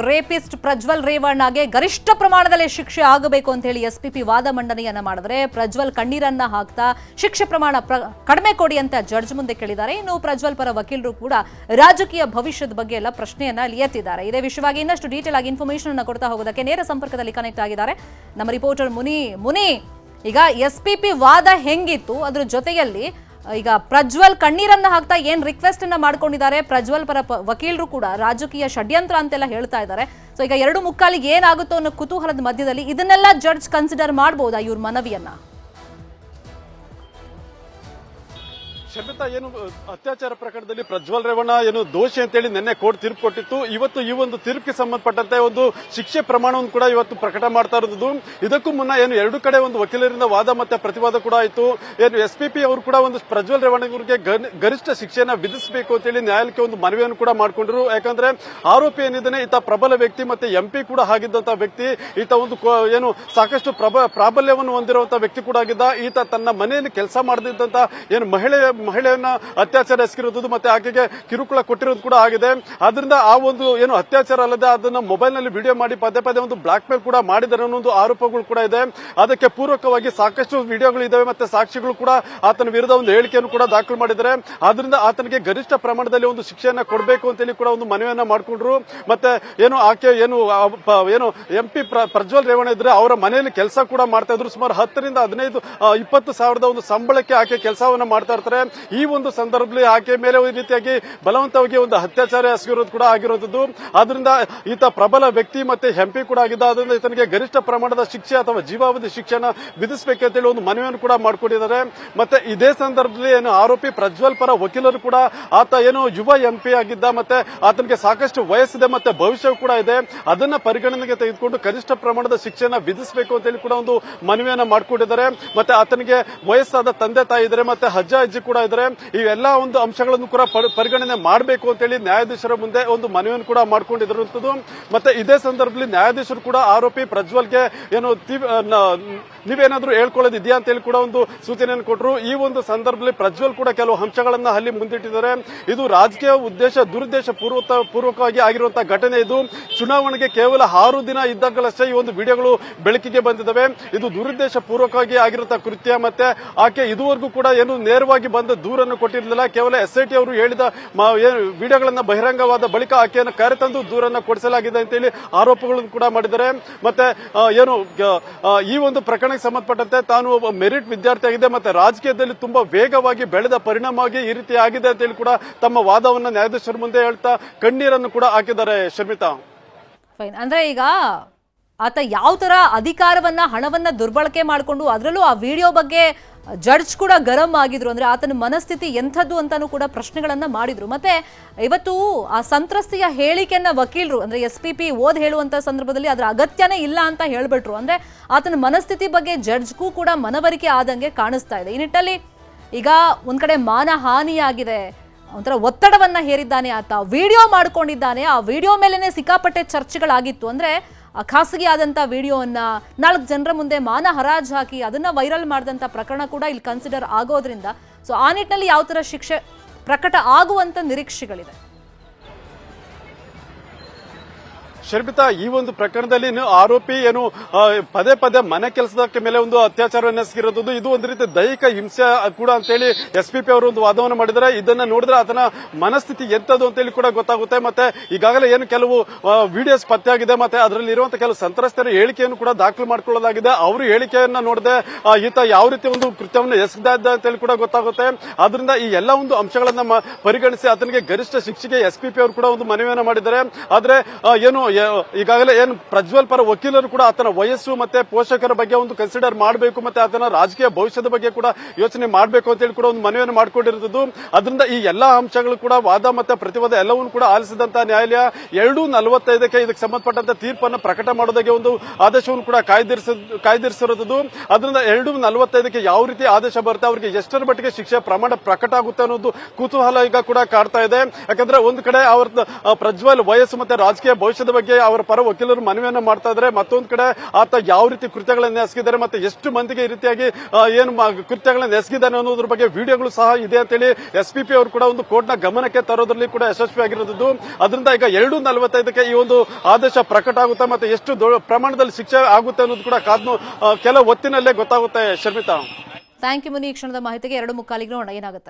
Rapist Prajwal ರೇವಣ್ಣಗೆ ಗರಿಷ್ಠ ಪ್ರಮಾಣದಲ್ಲಿ ಶಿಕ್ಷೆ ಆಗಬೇಕು ಅಂತ ಹೇಳಿ ಎಸ್ಪಿಪಿ ವಾದ ಮಂಡನೆಯನ್ನ ಮಾಡಿದ್ರೆ ಪ್ರಜ್ವಲ್ ಕಣ್ಣೀರನ್ನ ಹಾಕ್ತಾ ಶಿಕ್ಷೆ ಪ್ರಮಾಣ ಕಡಿಮೆ ಕೊಡಿ ಅಂತ ಜಡ್ಜ್ ಮುಂದೆ ಕೇಳಿದ್ದಾರೆ. ಇನ್ನು ಪ್ರಜ್ವಲ್ ಪರ ವಕೀಲರು ಕೂಡ ರಾಜಕೀಯ ಭವಿಷ್ಯದ ಬಗ್ಗೆ ಎಲ್ಲ ಪ್ರಶ್ನೆಯನ್ನ ಎತ್ತಿದ್ದಾರೆ. ಇದೇ ವಿಷಯವಾಗಿ ಇನ್ನಷ್ಟು ಡೀಟೇಲ್ ಆಗಿ ಇನ್ಫಾರ್ಮೇಶನ್ ಅನ್ನು ಕೊಡ್ತಾ ಹೋಗೋದಕ್ಕೆ ನೇರ ಸಂಪರ್ಕದಲ್ಲಿ ಕನೆಕ್ಟ್ ಆಗಿದ್ದಾರೆ ನಮ್ಮ ರಿಪೋರ್ಟರ್ ಮುನಿ. ಈಗ ಎಸ್ಪಿಪಿ ವಾದ ಹೆಂಗಿತ್ತು, ಅದ್ರ ಜೊತೆಯಲ್ಲಿ ಈಗ ಪ್ರಜ್ವಲ್ ಕಣ್ಣೀರನ್ನ ಹಾಕ್ತಾ ಏನ್ ರಿಕ್ವೆಸ್ಟ್ ಅನ್ನ ಮಾಡ್ಕೊಂಡಿದ್ದಾರೆ, ಪ್ರಜ್ವಲ್ ಪರ ವಕೀಲರು ಕೂಡ ರಾಜಕೀಯ ಷಡ್ಯಂತ್ರ ಅಂತೆಲ್ಲ ಹೇಳ್ತಾ ಇದ್ದಾರೆ. ಸೊ ಈಗ 2:45 ಏನಾಗುತ್ತೋ ಅನ್ನೋ ಕುತೂಹಲದ ಮಧ್ಯದಲ್ಲಿ ಇದನ್ನೆಲ್ಲ ಜಡ್ಜ್ ಕನ್ಸಿಡರ್ ಮಾಡಬಹುದಾ ಇವ್ರ ಮನವಿಯನ್ನ? ಶಮಿತಾ, ಏನು ಅತ್ಯಾಚಾರ ಪ್ರಕರಣದಲ್ಲಿ ಪ್ರಜ್ವಲ್ ರೇವಣ್ಣ ಏನು ದೋಷಿ ಅಂತೇಳಿ ನಿನ್ನೆ ಕೋರ್ಟ್ ತೀರ್ಪು ಕೊಟ್ಟಿತ್ತು. ಇವತ್ತು ಈ ಒಂದು ತೀರ್ಪಿಗೆ ಸಂಬಂಧಪಟ್ಟಂತೆ ಒಂದು ಶಿಕ್ಷೆ ಪ್ರಮಾಣವನ್ನು ಕೂಡ ಇವತ್ತು ಪ್ರಕಟ ಮಾಡ್ತಾ ಇರೋದು. ಇದಕ್ಕೂ ಮುನ್ನ ಏನು ಎರಡು ಕಡೆ ಒಂದು ವಕೀಲರಿಂದ ವಾದ ಮತ್ತೆ ಪ್ರತಿವಾದ ಕೂಡ ಆಯಿತು. ಏನು ಎಸ್ಪಿಪಿ ಅವರು ಕೂಡ ಒಂದು ಪ್ರಜ್ವಲ್ ರೇವಣ್ಣ ಅವರಿಗೆ ಗರಿಷ್ಠ ಶಿಕ್ಷೆಯನ್ನ ವಿಧಿಸಬೇಕು ಅಂತೇಳಿ ನ್ಯಾಯಾಲಯಕ್ಕೆ ಒಂದು ಮನವಿಯನ್ನು ಕೂಡ ಮಾಡಿಕೊಂಡ್ರು. ಯಾಕಂದ್ರೆ ಆರೋಪಿ ಏನಿದ್ದಾನೆ ಈತ ಪ್ರಬಲ ವ್ಯಕ್ತಿ ಮತ್ತೆ ಎಂಪಿ ಕೂಡ ಆಗಿದ್ದಂತಹ ವ್ಯಕ್ತಿ, ಈತ ಒಂದು ಏನು ಸಾಕಷ್ಟು ಪ್ರಾಬಲ್ಯವನ್ನು ಹೊಂದಿರುವಂತಹ ವ್ಯಕ್ತಿ ಕೂಡ ಆಗಿದ್ದ. ಈತ ತನ್ನ ಮನೆಯಲ್ಲಿ ಕೆಲಸ ಮಾಡದಿದ್ದಂತ ಏನು ಮಹಿಳೆಯನ್ನ ಅತ್ಯಾಚಾರ ಎಸಗಿರುವುದು ಮತ್ತೆ ಆಕೆಗೆ ಕಿರುಕುಳ ಕೊಟ್ಟಿರೋದು ಕೂಡ ಆಗಿದೆ. ಆದ್ರಿಂದ ಆ ಒಂದು ಏನು ಅತ್ಯಾಚಾರ ಅಲ್ಲದೆ ಅದನ್ನ ಮೊಬೈಲ್ ನಲ್ಲಿ ವಿಡಿಯೋ ಮಾಡಿ ಪದೇ ಪದೇ ಒಂದು ಬ್ಲಾಕ್ ಮೇಲ್ ಕೂಡ ಮಾಡಿದ್ದಾರೆ ಅನ್ನೋ ಒಂದು ಆರೋಪಗಳು ಕೂಡ ಇದೆ. ಅದಕ್ಕೆ ಪೂರಕವಾಗಿ ಸಾಕಷ್ಟು ವಿಡಿಯೋಗಳು ಇದಾವೆ ಮತ್ತೆ ಸಾಕ್ಷಿಗಳು ಕೂಡ ಆತನ ವಿರುದ್ಧ ಒಂದು ಹೇಳಿಕೆಯನ್ನು ಕೂಡ ದಾಖಲು ಮಾಡಿದ್ದಾರೆ. ಆದ್ರಿಂದ ಆತನಿಗೆ ಗರಿಷ್ಠ ಪ್ರಮಾಣದಲ್ಲಿ ಒಂದು ಶಿಕ್ಷೆಯನ್ನ ಕೊಡಬೇಕು ಅಂತೇಳಿ ಕೂಡ ಒಂದು ಮನವಿಯನ್ನ ಮಾಡಿಕೊಂಡ್ರು. ಮತ್ತೆ ಏನು ಆಕೆ ಏನು ಎಂಪಿ ಪ್ರಜ್ವಲ್ ರೇವಣ್ಣ ಇದ್ರೆ ಅವರ ಮನೆಯಲ್ಲಿ ಕೆಲಸ ಕೂಡ ಮಾಡ್ತಾ ಇದ್ರು. ಸುಮಾರು 10 ರಿಂದ 15-20 ಸಾವಿರದ ಒಂದು ಸಂಬಳಕ್ಕೆ ಆಕೆ ಕೆಲಸವನ್ನ ಮಾಡ್ತಾ ಇರ್ತಾರೆ. ಈ ಒಂದು ಸಂದರ್ಭದಲ್ಲಿ ಆಕೆ ಮೇಲೆ ಈ ರೀತಿಯಾಗಿ ಬಲವಂತವಾಗಿ ಒಂದು ಅತ್ಯಾಚಾರ ಎಸಗಿರೋದು ಕೂಡ ಆಗಿರೋದು. ಆದ್ರಿಂದ ಈತ ಪ್ರಬಲ ವ್ಯಕ್ತಿ ಮತ್ತೆ ಎಂಪಿ ಕೂಡ ಆಗಿದ್ದ. ಆದ್ರಿಂದ ಈತನಿಗೆ ಗರಿಷ್ಠ ಪ್ರಮಾಣದ ಶಿಕ್ಷೆ ಅಥವಾ ಜೀವಾವಧಿ ಶಿಕ್ಷೆನ ವಿಧಿಸಬೇಕಂತೇಳಿ ಒಂದು ಮನವಿಯನ್ನು ಕೂಡ ಮಾಡಿಕೊಂಡಿದ್ದಾರೆ. ಮತ್ತೆ ಇದೇ ಸಂದರ್ಭದಲ್ಲಿ ಏನು ಆರೋಪಿ ಪ್ರಜ್ವಲ್ ಪರ ವಕೀಲರು ಕೂಡ ಆತ ಏನು ಯುವ ಎಂಪಿ ಆಗಿದ್ದ ಮತ್ತೆ ಆತನಿಗೆ ಸಾಕಷ್ಟು ವಯಸ್ಸಿದೆ ಮತ್ತೆ ಭವಿಷ್ಯ ಕೂಡ ಇದೆ, ಅದನ್ನ ಪರಿಗಣನೆಗೆ ತೆಗೆದುಕೊಂಡು ಕನಿಷ್ಠ ಪ್ರಮಾಣದ ಶಿಕ್ಷೆನ ವಿಧಿಸಬೇಕು ಅಂತೇಳಿ ಕೂಡ ಒಂದು ಮನವಿಯನ್ನ ಮಾಡಿಕೊಂಡಿದ್ದಾರೆ. ಮತ್ತೆ ಆತನಿಗೆ ವಯಸ್ಸಾದ ತಂದೆ ತಾಯಿ ಇದ್ದಾರೆ ಮತ್ತೆ ಅಜ್ಜ ಅಜ್ಜಿ ಕೂಡ ಇದ್ದಾರೆ. ಇವೆಲ್ಲ ಒಂದು ಅಂಶಗಳನ್ನು ಕೂಡ ಪರಿಗಣನೆ ಮಾಡಬೇಕು ಅಂತೇಳಿ ನ್ಯಾಯಾಧೀಶರ ಮುಂದೆ ಒಂದು ಮನವಿಯನ್ನು ಕೂಡ ಮಾಡಿಕೊಂಡಿರುವಂತದ್ದು. ಮತ್ತೆ ಇದೇ ಸಂದರ್ಭದಲ್ಲಿ ನ್ಯಾಯಾಧೀಶರು ಕೂಡ ಆರೋಪಿ ಪ್ರಜ್ವಲ್ಗೆ ಏನು ನೀವೇನಾದ್ರೂ ಹೇಳ್ಕೊಳ್ಳೋದಿದೆಯಾ ಅಂತೇಳಿ ಕೂಡ ಒಂದು ಸೂಚನೆಯನ್ನು ಕೊಟ್ಟರು. ಈ ಒಂದು ಸಂದರ್ಭದಲ್ಲಿ ಪ್ರಜ್ವಲ್ ಕೂಡ ಕೆಲವು ಅಂಶಗಳನ್ನ ಅಲ್ಲಿ ಮುಂದಿಟ್ಟಿದ್ದಾರೆ. ಇದು ರಾಜಕೀಯ ದುರುದ್ದೇಶ ಪೂರ್ವಕವಾಗಿ ಆಗಿರುವಂತಹ ಘಟನೆ. ಇದು ಚುನಾವಣೆಗೆ ಕೇವಲ 6 ದಿನ ಇದ್ದಾಗಲಷ್ಟೇ ಈ ಒಂದು ವಿಡಿಯೋಗಳು ಬೆಳಕಿಗೆ ಬಂದಿದ್ದಾವೆ. ಇದು ದುರುದ್ದೇಶ ಪೂರ್ವಕವಾಗಿ ಆಗಿರುವಂತಹ ಕೃತ್ಯ. ಮತ್ತೆ ಆಕೆ ಇದುವರೆಗೂ ಕೂಡ ಏನು ನೇರವಾಗಿ ಬಂದ ದೂರನ್ನು ಕೊಟ್ಟಿರಲಿಲ್ಲ. ಕೇವಲ SIT ಅವರು ಹೇಳಿದ ವಿಡಿಯೋಗಳನ್ನ ಬಹಿರಂಗವಾದ ಬಳಿಕ ಆಕೆಯನ್ನು ಕರೆತಂದು ದೂರನ್ನು ಕೊಡಿಸಲಾಗಿದೆ ಅಂತೇಳಿ ಆರೋಪಗಳನ್ನು ಕೂಡ ಮಾಡಿದ್ದಾರೆ. ಮತ್ತೆ ಏನು ಈ ಒಂದು ಪ್ರಕರಣಕ್ಕೆ ಸಂಬಂಧಪಟ್ಟಂತೆ ತಾನು ಒಬ್ಬ ಮೆರಿಟ್ ವಿದ್ಯಾರ್ಥಿ ಆಗಿದೆ ಮತ್ತೆ ರಾಜಕೀಯದಲ್ಲಿ ತುಂಬಾ ವೇಗವಾಗಿ ಬೆಳೆದ ಪರಿಣಾಮವಾಗಿ ಈ ರೀತಿ ಆಗಿದೆ ಅಂತೇಳಿ ಕೂಡ ತಮ್ಮ ವಾದವನ್ನ ನ್ಯಾಯಾಧೀಶರ ಮುಂದೆ ಹೇಳ್ತಾ ಕಣ್ಣೀರನ್ನು ಕೂಡ ಹಾಕಿದ್ದಾರೆ. ಶರ್ಮಿತಾ, ಅಂದ್ರೆ ಈಗ ಆತ ಯಾವ ತರ ಅಧಿಕಾರವನ್ನ ಹಣವನ್ನ ದುರ್ಬಳಕೆ ಮಾಡಿಕೊಂಡು ಅದರಲ್ಲೂ ಆ ವಿಡಿಯೋ ಬಗ್ಗೆ ಜಡ್ಜ್ ಕೂಡ ಗರಂ ಆಗಿದ್ರು. ಅಂದ್ರೆ ಆತನ ಮನಸ್ಥಿತಿ ಎಂಥದ್ದು ಅಂತಾನೂ ಕೂಡ ಪ್ರಶ್ನೆಗಳನ್ನ ಮಾಡಿದ್ರು. ಮತ್ತೆ ಇವತ್ತು ಆ ಸಂತ್ರಸ್ತೆಯ ಹೇಳಿಕೆಯನ್ನ ವಕೀಲರು ಅಂದ್ರೆ SPP ಹೇಳುವಂತ ಸಂದರ್ಭದಲ್ಲಿ ಅದರ ಅಗತ್ಯನೇ ಇಲ್ಲ ಅಂತ ಹೇಳ್ಬಿಟ್ರು. ಅಂದ್ರೆ ಆತನ ಮನಸ್ಥಿತಿ ಬಗ್ಗೆ ಜಡ್ಜ್ಗೂ ಕೂಡ ಮನವರಿಕೆ ಆದಂಗೆ ಕಾಣಿಸ್ತಾ ಇದೆ. ಈ ನಿಟ್ಟಲ್ಲಿ ಈಗ ಒಂದ್ ಕಡೆ ಮಾನಹಾನಿಯಾಗಿದೆ, ಒಂಥರ ಒತ್ತಡವನ್ನ ಹೇರಿದ್ದಾನೆ, ಆತ ವಿಡಿಯೋ ಮಾಡ್ಕೊಂಡಿದ್ದಾನೆ. ಆ ವಿಡಿಯೋ ಮೇಲೆನೆ ಸಿಕ್ಕಾಪಟ್ಟೆ ಚರ್ಚೆಗಳಾಗಿತ್ತು. ಅಂದ್ರೆ ಖಾಸಗಿ ಆದಂತ ವಿಡಿಯೋವನ್ನ 4 ಜನರ ಮುಂದೆ ಮಾನ ಹರಾಜು ಹಾಕಿ ಅದನ್ನ ವೈರಲ್ ಮಾಡಿದಂತ ಪ್ರಕರಣ ಕೂಡ ಇಲ್ಲಿ ಕನ್ಸಿಡರ್ ಆಗೋದ್ರಿಂದ ಸೊ ಆ ನಿಟ್ಟಿನಲ್ಲಿ ಯಾವ ತರ ಶಿಕ್ಷೆ ಪ್ರಕಟ ಆಗುವಂತ ನಿರೀಕ್ಷೆಗಳಿದೆ? ಶರ್ಮಿತಾ, ಈ ಒಂದು ಪ್ರಕರಣದಲ್ಲಿ ಆರೋಪಿ ಏನು ಪದೇ ಪದೇ ಮನೆ ಕೆಲಸದ ಮೇಲೆ ಒಂದು ಅತ್ಯಾಚಾರವನ್ನು ಎಸಗಿರೋದು ಇದು ಒಂದು ರೀತಿ ದೈಹಿಕ ಹಿಂಸೆ ಕೂಡ ಅಂತೇಳಿ SPP ಅವರು ಒಂದು ವಾದವನ್ನು ಮಾಡಿದ್ದಾರೆ. ಇದನ್ನ ನೋಡಿದ್ರೆ ಆತನ ಮನಸ್ಥಿತಿ ಎಂತದ್ದು ಅಂತೇಳಿ ಕೂಡ ಗೊತ್ತಾಗುತ್ತೆ. ಮತ್ತೆ ಈಗಾಗಲೇ ಏನು ಕೆಲವು ವಿಡಿಯೋಸ್ ಪತ್ತೆಯಾಗಿದೆ ಮತ್ತೆ ಅದರಲ್ಲಿ ಇರುವಂತಹ ಕೆಲವು ಸಂತ್ರಸ್ತರ ಹೇಳಿಕೆಯನ್ನು ಕೂಡ ದಾಖಲು ಮಾಡಿಕೊಳ್ಳಲಾಗಿದೆ. ಅವರು ಹೇಳಿಕೆಯನ್ನ ನೋಡದೆ ಈತ ಯಾವ ರೀತಿ ಒಂದು ಕೃತ್ಯವನ್ನು ಎಸಗಿದ ಅಂತೇಳಿ ಕೂಡ ಗೊತ್ತಾಗುತ್ತೆ. ಆದ್ರಿಂದ ಈ ಎಲ್ಲ ಒಂದು ಅಂಶಗಳನ್ನ ಪರಿಗಣಿಸಿ ಆತನಿಗೆ ಗರಿಷ್ಠ ಶಿಕ್ಷೆಗೆ SPP ಅವರು ಕೂಡ ಒಂದು ಮನವಿಯನ್ನು ಮಾಡಿದ್ದಾರೆ. ಆದ್ರೆ ಏನು ಈಗಾಗಲೇ ಏನು ಪ್ರಜ್ವಲ್ ಪರ ವಕೀಲರು ಕೂಡ ಆತನ ವಯಸ್ಸು ಮತ್ತೆ ಪೋಷಕರ ಬಗ್ಗೆ ಒಂದು ಕನ್ಸಿಡರ್ ಮಾಡಬೇಕು ಮತ್ತೆ ಆತನ ರಾಜಕೀಯ ಭವಿಷ್ಯದ ಬಗ್ಗೆ ಕೂಡ ಯೋಚನೆ ಮಾಡಬೇಕು ಅಂತ ಹೇಳಿ ಕೂಡ ಒಂದು ಮನವಿಯನ್ನು ಮಾಡಿಕೊಂಡಿರುವುದು. ಅದರಿಂದ ಈ ಎಲ್ಲಾ ಅಂಶಗಳು ಕೂಡ ವಾದ ಮತ್ತೆ ಪ್ರತಿವಾದ ಎಲ್ಲವನ್ನೂ ಕೂಡ ಆಲಿಸಿದಂತಹ ನ್ಯಾಯಾಲಯ 2:45ಕ್ಕೆ ಇದಕ್ಕೆ ಸಂಬಂಧಪಟ್ಟಂತ ತೀರ್ಪನ್ನು ಪ್ರಕಟ ಮಾಡೋದಕ್ಕೆ ಒಂದು ಆದೇಶವನ್ನು ಕೂಡ ಕಾಯ್ದಿರಿಸಿರುವುದು. ಅದರಿಂದ 2:45ಕ್ಕೆ ಯಾವ ರೀತಿ ಆದೇಶ ಬರುತ್ತೆ, ಅವರಿಗೆ ಎಷ್ಟರ ಮಟ್ಟಿಗೆ ಶಿಕ್ಷೆ ಪ್ರಮಾಣ ಪ್ರಕಟ ಆಗುತ್ತೆ ಅನ್ನೋದು ಕುತೂಹಲ ಈಗ ಕೂಡ ಕಾಡ್ತಾ ಇದೆ. ಯಾಕಂದ್ರೆ ಒಂದು ಕಡೆ ಅವರ ಪ್ರಜ್ವಲ್ ವಯಸ್ಸು ಮತ್ತೆ ರಾಜಕೀಯ ಭವಿಷ್ಯದ ಬಗ್ಗೆ ಬಗ್ಗೆ ಅವರ ಪರ ವಕೀಲರು ಮನವಿಯನ್ನ ಮಾಡ್ತಾ ಇದ್ದಾರೆ. ಮತ್ತೊಂದು ಕಡೆ ಆತ ಯಾವ ರೀತಿ ಕೃತ್ಯಗಳನ್ನು ಎಸಗಿದ್ದಾರೆ ಮತ್ತೆ ಎಷ್ಟು ಮಂದಿಗೆ ಈ ರೀತಿಯಾಗಿ ಏನು ಕೃತ್ಯಗಳನ್ನು ಎಸಗಿದ್ದಾನೆ ಅನ್ನೋದ್ರ ಬಗ್ಗೆ ವಿಡಿಯೋಗಳು ಸಹ ಇದೆ ಅಂತೇಳಿ SPP ಅವರು ಕೂಡ ಒಂದು ಕೋರ್ಟ್ನ ಗಮನಕ್ಕೆ ತರೋದ್ರಲ್ಲಿ ಕೂಡ ಯಶಸ್ವಿಯಾಗಿರೋದು. ಅದರಿಂದ ಈಗ 2:45ಕ್ಕೆ ಈ ಒಂದು ಆದೇಶ ಪ್ರಕಟ ಆಗುತ್ತೆ. ಮತ್ತೆ ಎಷ್ಟು ಪ್ರಮಾಣದಲ್ಲಿ ಶಿಕ್ಷೆ ಆಗುತ್ತೆ ಅನ್ನೋದು ಕೂಡ ಕೆಲ ಹೊತ್ತಿನಲ್ಲೇ ಗೊತ್ತಾಗುತ್ತೆ. ಶರ್ಮಿತಾ, ಥ್ಯಾಂಕ್ ಯು ಮುನಿ, ಈ ಕ್ಷಣದ ಮಾಹಿತಿಗೆ 2:45 ನೋಡೋಣ ಏನಾಗುತ್ತೆ.